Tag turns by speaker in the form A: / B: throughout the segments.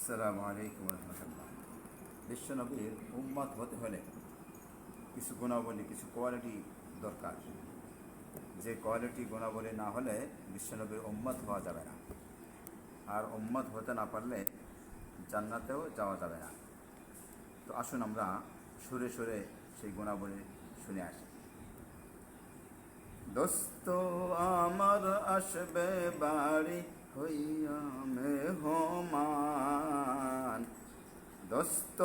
A: আসসালামু আলাইকুম রহমতুল্লাহ। বিশ্বনবীর উম্মত হতে হলে কিছু গুণাবলী, কিছু কোয়ালিটি দরকার। যে কোয়ালিটি গুণাবলী না হলে বিশ্বনবীর উম্মত হওয়া যাবে না, আর উম্মত হতে না পারলে জান্নাতেও যাওয়া যাবে না। তো আসুন আমরা সুরে সুরে সেই গুণাবলী শুনে আসি। দোস্ত আমার আসবে বাড়ি হইয়া মেহমান, দোস্ত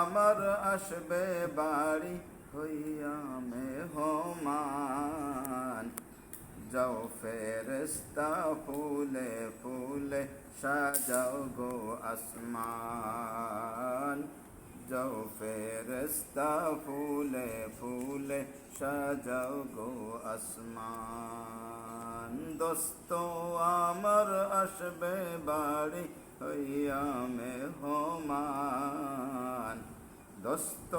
A: আমার আসবে বাড়ি হইয়া মেহমান। যাও ফেরেশতা ফুলে ফুলে সাজাও গো আসমান, যাও ফেরেশতা ফুলে ফুলে সাজাও গো আসমান। দোস্ত আমার আসবে বাড়ি হইয়া মেহমান, দোস্ত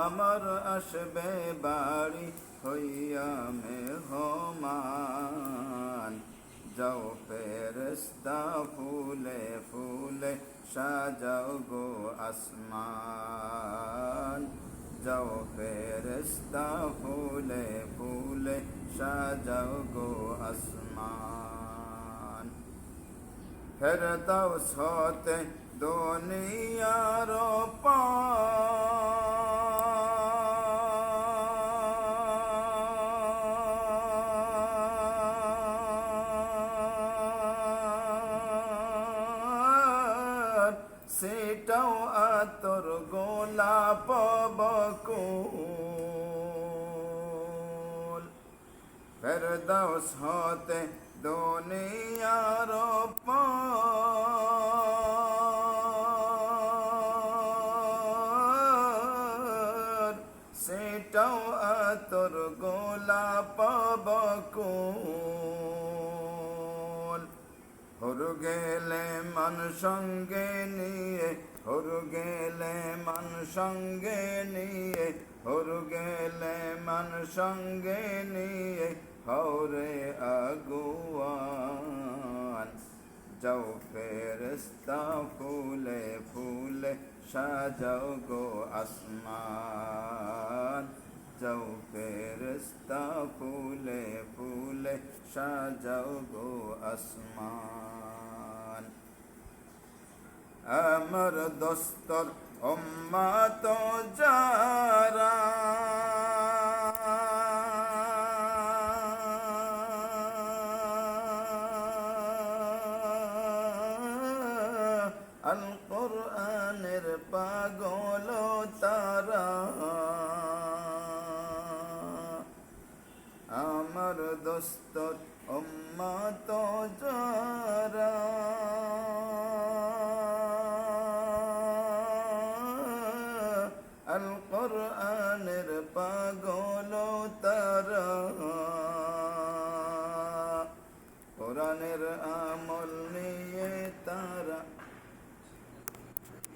A: আমার আসবে বাড়ি হইয়া মেহমান। যাও ফেরেশতা ফুলে ফুলে সাজাও গো আসমান, যাও ফেরেশতা ফুলে ফুলে সাজাও গো আসমান। ফেরদাউস হতে দুনিয়ার পার, সেটাও আতর গোলাপ বকুল। ফেরদাউস হতে দুনিয়ার পার, সেটাও আতর গোলাপ বকুল। হর গেলে মান সঙ্গে নিয়ে, হর গেলে মান সঙ্গে নিয়ে, হর গেলে মান সঙ্গে নিয়ে হরে আগুয়ান। যাও ফেরেশতা ফুলে ফুলে সাজাও গো আসমান, যাও ফেরেশতা ফুলে ফুলে সাজাও গো আসমান। আমার দোস্তর উম্মত যারা, আল কোরআনের পাগল তারা। আমার দোস্তর উম্মত যারা, আল